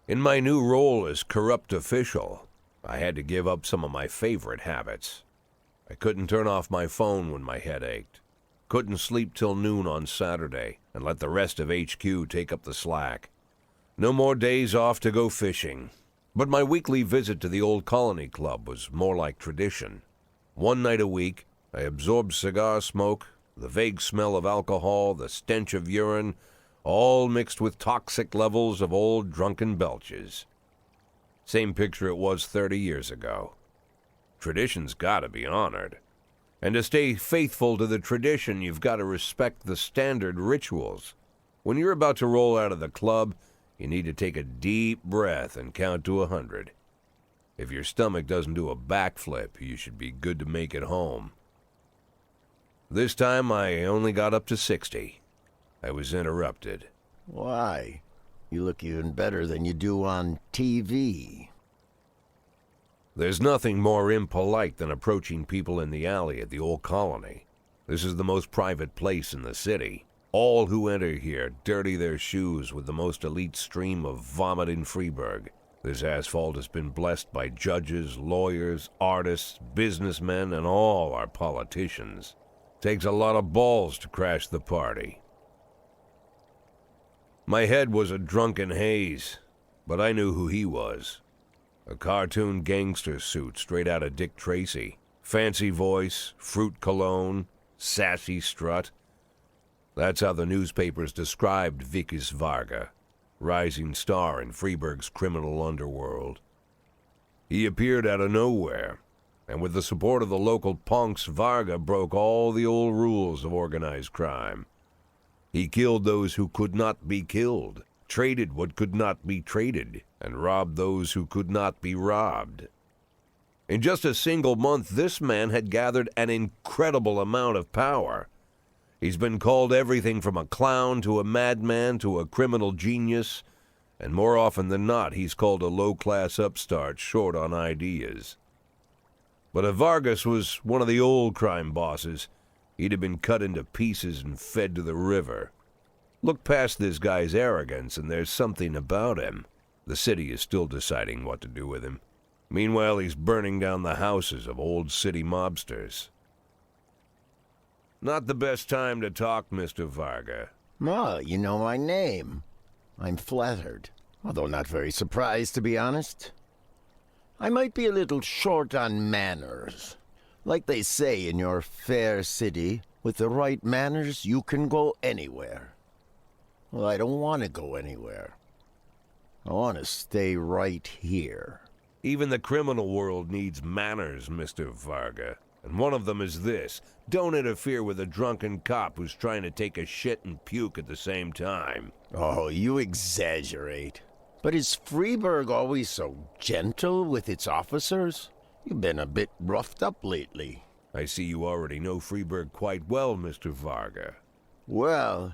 In my new role as corrupt official, I had to give up some of my favorite habits. I couldn't turn off my phone when my head ached. Couldn't sleep till noon on Saturday and let the rest of HQ take up the slack. No more days off to go fishing. But my weekly visit to the old Colony Club was more like tradition. One night a week, I absorbed cigar smoke, the vague smell of alcohol, the stench of urine, all mixed with toxic levels of old drunken belches. Same picture it was 30 years ago. Tradition's gotta be honored. And to stay faithful to the tradition, you've got to respect the standard rituals. When you're about to roll out of the club, you need to take a deep breath and count to 100. If your stomach doesn't do a backflip, you should be good to make it home. This time I only got up to 60. I was interrupted. Why? You look even better than you do on TV. There's nothing more impolite than approaching people in the alley at the old Colony. This is the most private place in the city. All who enter here dirty their shoes with the most elite stream of vomit in Freeburg. This asphalt has been blessed by judges, lawyers, artists, businessmen, and all our politicians. Takes a lot of balls to crash the party. My head was a drunken haze, but I knew who he was. A cartoon gangster suit straight out of Dick Tracy. Fancy voice, fruit cologne, sassy strut. That's how the newspapers described Vikas Varga, rising star in Freeburg's criminal underworld. He appeared out of nowhere, and with the support of the local punks, Varga broke all the old rules of organized crime. He killed those who could not be killed, traded what could not be traded, and robbed those who could not be robbed. In just a single month, this man had gathered an incredible amount of power. He's been called everything from a clown to a madman to a criminal genius, and more often than not, he's called a low-class upstart short on ideas. But if Vargas was one of the old crime bosses, he'd have been cut into pieces and fed to the river. Look past this guy's arrogance, and there's something about him. The city is still deciding what to do with him. Meanwhile, he's burning down the houses of old city mobsters. Not the best time to talk, Mr. Varga. Well, you know my name. I'm flattered, although not very surprised, to be honest. I might be a little short on manners. Like they say in your fair city, with the right manners, you can go anywhere. Well, I don't want to go anywhere. I want to stay right here. Even the criminal world needs manners, Mr. Varga. And one of them is this: don't interfere with a drunken cop who's trying to take a shit and puke at the same time. Oh, you exaggerate. But is Freeburg always so gentle with its officers? You've been a bit roughed up lately. I see you already know Freeburg quite well, Mr. Varga. Well,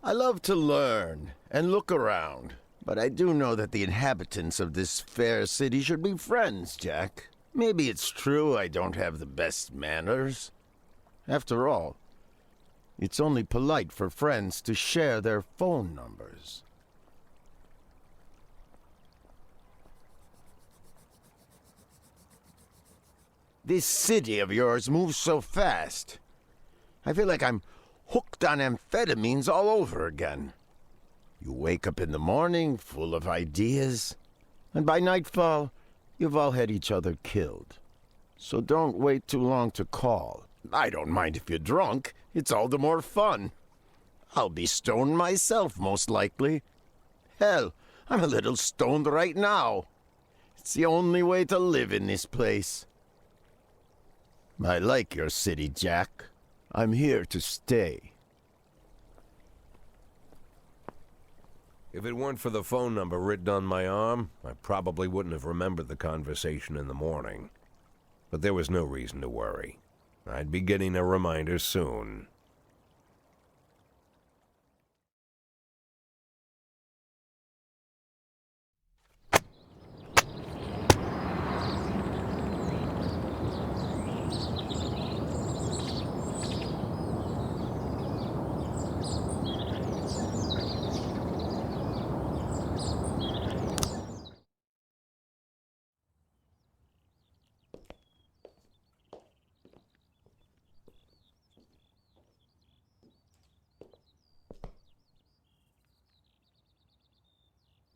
I love to learn and look around. But I do know that the inhabitants of this fair city should be friends, Jack. Maybe it's true I don't have the best manners. After all, it's only polite for friends to share their phone numbers. This city of yours moves so fast. I feel like I'm hooked on amphetamines all over again. You wake up in the morning full of ideas, and by nightfall, you've all had each other killed. So don't wait too long to call. I don't mind if you're drunk. It's all the more fun. I'll be stoned myself, most likely. Hell, I'm a little stoned right now. It's the only way to live in this place. I like your city, Jack. I'm here to stay. If it weren't for the phone number written on my arm, I probably wouldn't have remembered the conversation in the morning. But there was no reason to worry. I'd be getting a reminder soon.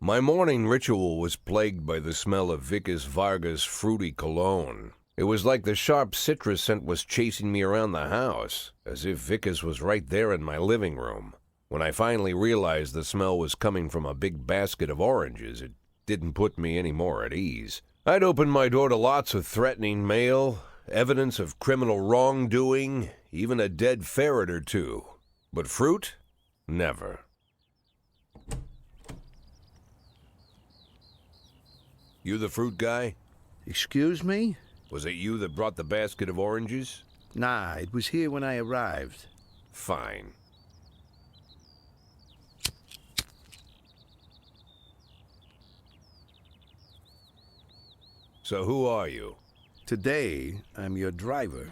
My morning ritual was plagued by the smell of Vicus Vargas' fruity cologne. It was like the sharp citrus scent was chasing me around the house, as if Vicus was right there in my living room. When I finally realized the smell was coming from a big basket of oranges, it didn't put me any more at ease. I'd opened my door to lots of threatening mail, evidence of criminal wrongdoing, even a dead ferret or two. But fruit? Never. You the fruit guy? Excuse me? Was it you that brought the basket of oranges? Nah, it was here when I arrived. Fine. So who are you? Today, I'm your driver.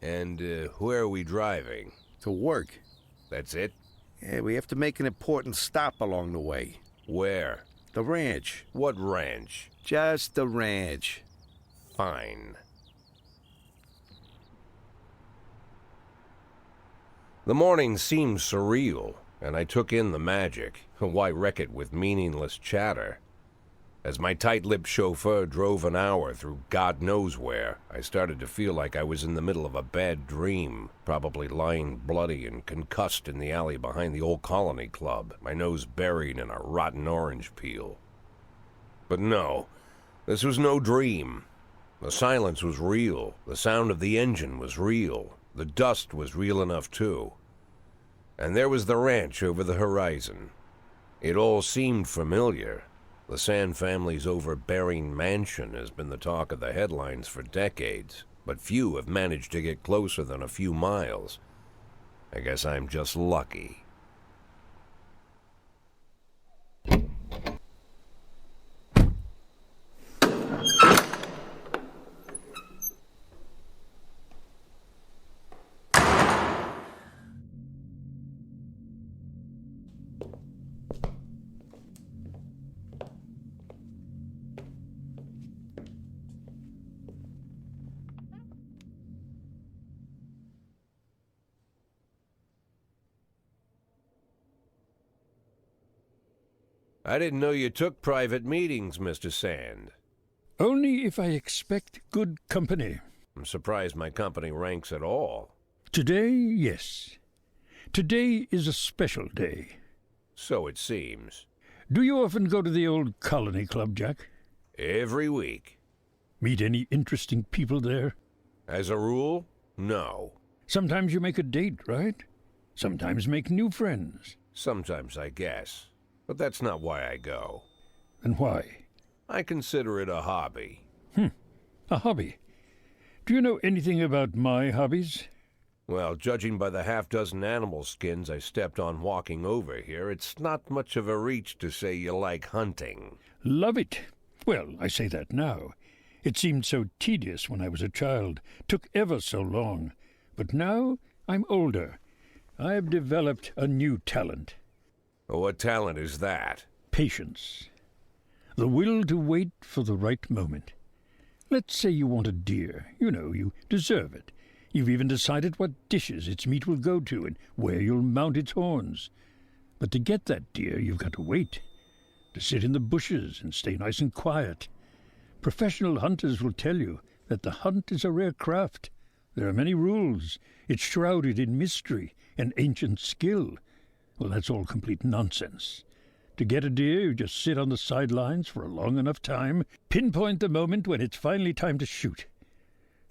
And where are we driving? To work. That's it? Yeah, we have to make an important stop along the way. Where? The ranch. What ranch? Just the ranch. Fine. The morning seemed surreal, and I took in the magic. Why wreck it with meaningless chatter? As my tight-lipped chauffeur drove an hour through God knows where, I started to feel like I was in the middle of a bad dream, probably lying bloody and concussed in the alley behind the old Colony Club, my nose buried in a rotten orange peel. But no, this was no dream. The silence was real, the sound of the engine was real, the dust was real enough too. And there was the ranch over the horizon. It all seemed familiar. The Sand family's overbearing mansion has been the talk of the headlines for decades, but few have managed to get closer than a few miles. I guess I'm just lucky. I didn't know you took private meetings, Mr. Sand. Only if I expect good company. I'm surprised my company ranks at all. Today, yes. Today is a special day. So it seems. Do you often go to the old Colony Club, Jack? Every week. Meet any interesting people there? As a rule, no. Sometimes you make a date, right? Sometimes make new friends. Sometimes, I guess. But that's not why I go. And why? I consider it a hobby. A hobby. Do you know anything about my hobbies? Well, judging by the half-dozen animal skins I stepped on walking over here, it's not much of a reach to say you like hunting. Love it. Well, I say that now. It seemed so tedious when I was a child. Took ever so long. But now I'm older. I've developed a new talent. What talent is that? Patience. The will to wait for the right moment. Let's say you want a deer. You know, you deserve it. You've even decided what dishes its meat will go to and where you'll mount its horns. But to get that deer, you've got to wait. To sit in the bushes and stay nice and quiet. Professional hunters will tell you that the hunt is a rare craft. There are many rules. It's shrouded in mystery and ancient skill. Well, that's all complete nonsense. To get a deer, you just sit on the sidelines for a long enough time, pinpoint the moment when it's finally time to shoot.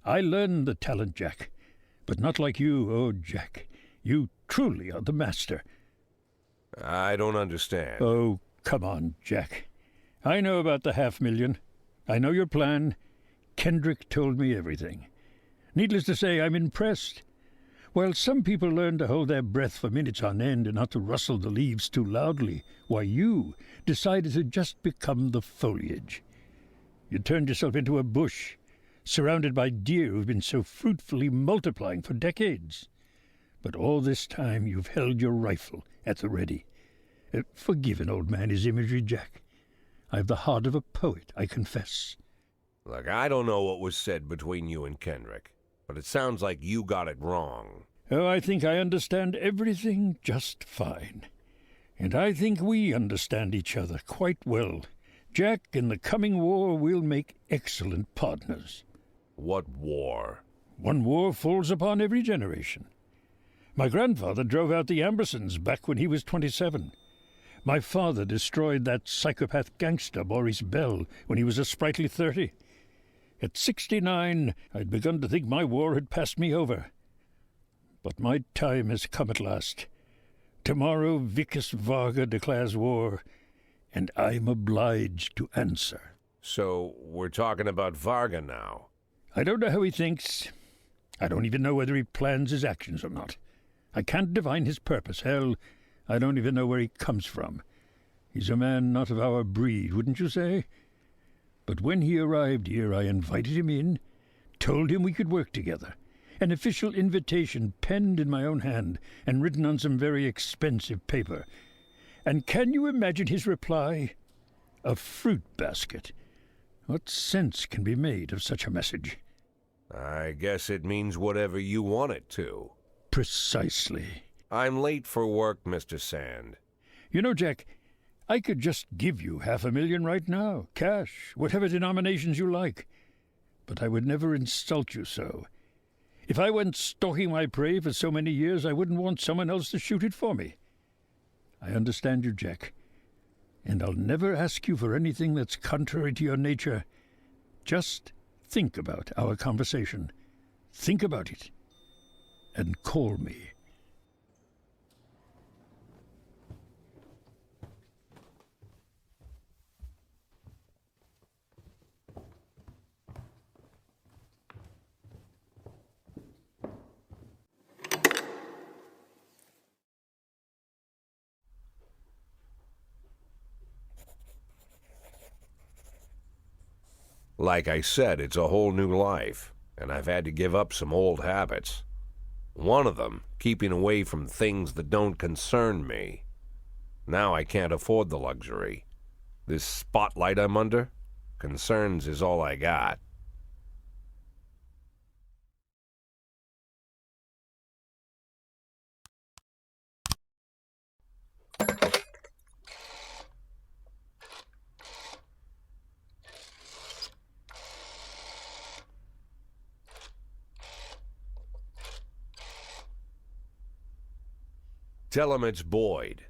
I learned the talent, Jack, but not like you, oh, Jack. You truly are the master. I don't understand. Oh, Come on, Jack. I know about the 500,000. I know your plan. Kendrick told me everything. Needless to say, I'm impressed. While some people learn to hold their breath for minutes on end and not to rustle the leaves too loudly, why you decided to just become the foliage. You turned yourself into a bush, surrounded by deer who've been so fruitfully multiplying for decades. But all this time you've held your rifle at the ready. Forgive an old man his imagery, Jack. I've the heart of a poet, I confess. Look, I don't know what was said between you and Kendrick, but it sounds like you got it wrong. Oh, I think I understand everything just fine. And I think we understand each other quite well. Jack, in the coming war, we'll make excellent partners. What war? One war falls upon every generation. My grandfather drove out the Ambersons back when he was 27. My father destroyed that psychopath gangster Maurice Bell when he was a sprightly 30. At 69, I'd begun to think my war had passed me over. But my time has come at last. Tomorrow Vickis Varga declares war, and I'm obliged to answer. So we're talking about Varga now. I don't know how he thinks. I don't even know whether he plans his actions or not. I can't divine his purpose. Hell, I don't even know where he comes from. He's a man not of our breed, wouldn't you say? But when he arrived here, I invited him in, told him we could work together. An official invitation penned in my own hand and written on some very expensive paper. And can you imagine his reply? A fruit basket. What sense can be made of such a message? I guess it means whatever you want it to. Precisely. I'm late for work, Mr. Sand. You know, Jack, I could just give you 500,000 right now, cash, whatever denominations you like. But I would never insult you so. If I went stalking my prey for so many years, I wouldn't want someone else to shoot it for me. I understand you, Jack, and I'll never ask you for anything that's contrary to your nature. Just think about our conversation. Think about it, and call me. Like I said, it's a whole new life, and I've had to give up some old habits. One of them, keeping away from things that don't concern me. Now I can't afford the luxury. This spotlight I'm under, concerns is all I got. Tell him it's Boyd.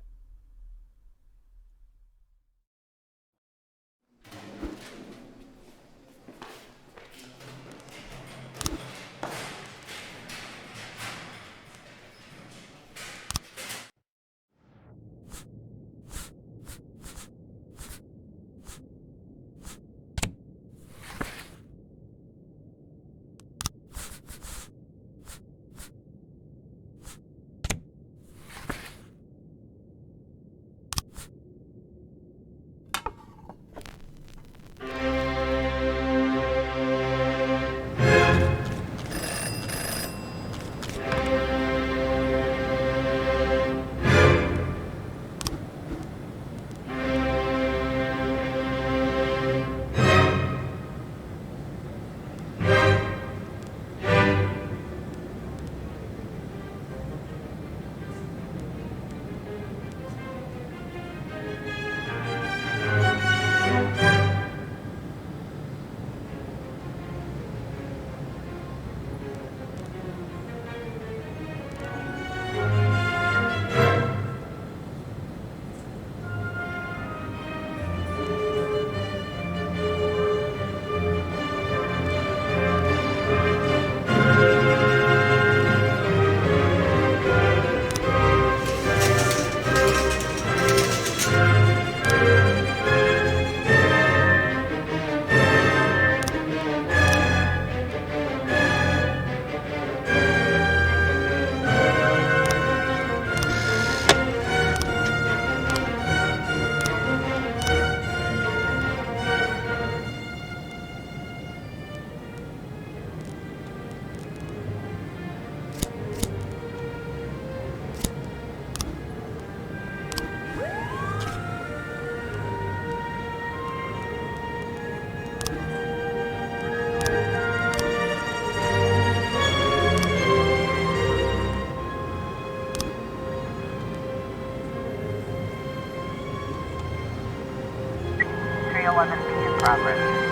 1011B in progress.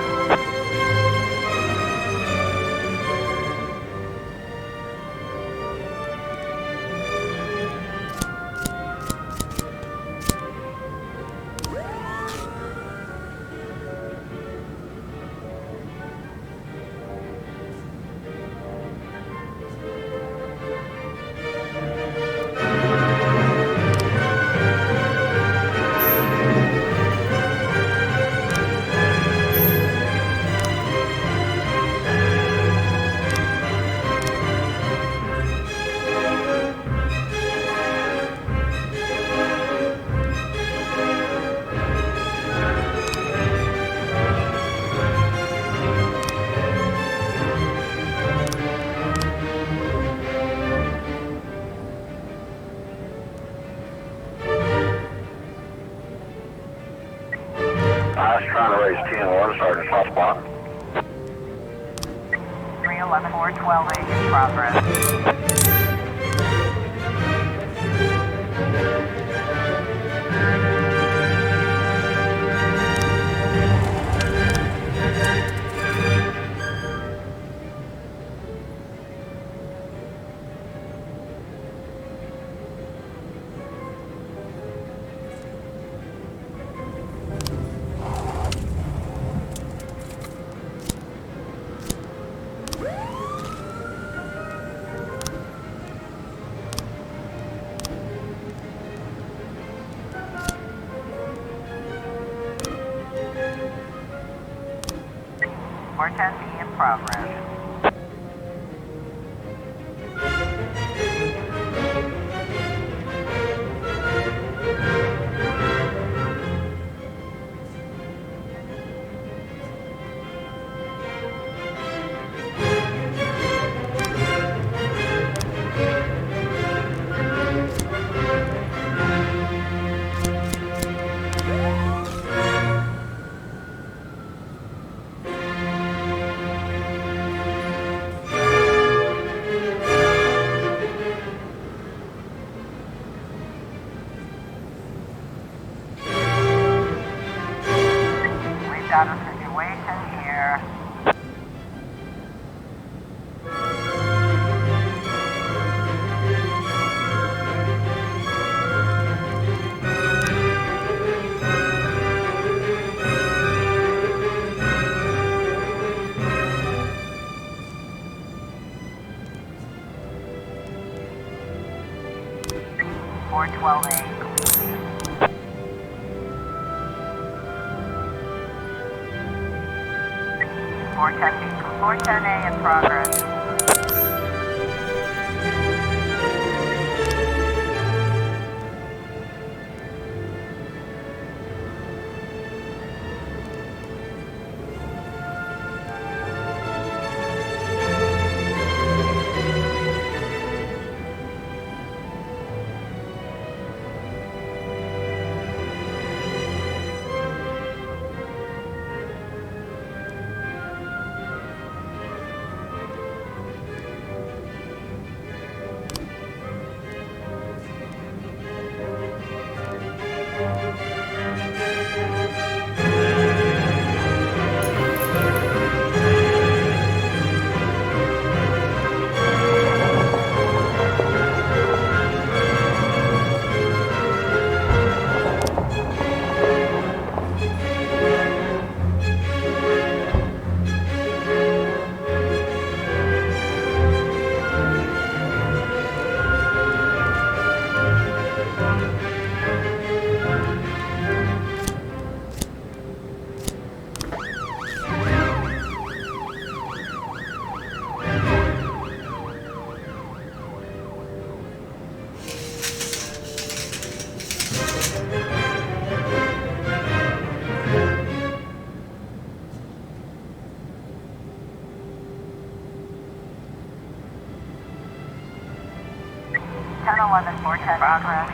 I was trying to raise 10-1, Sergeant Hotspot. 311 412A in progress. Four 10B in progress. We've got a situation here. Four 12A completion. 410A in progress. Ten 11 410 progress.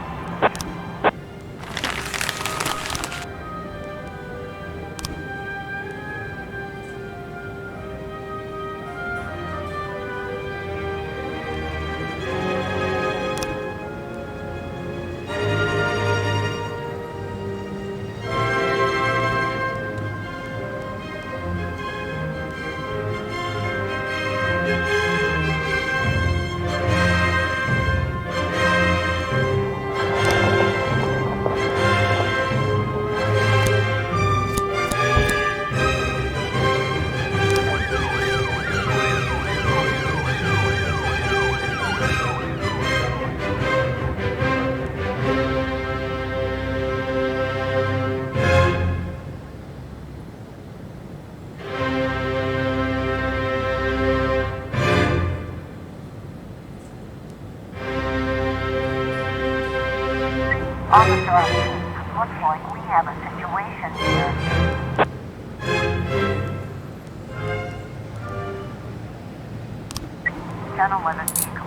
Officer on scene. Looks like we have a situation here. 1011 vehicle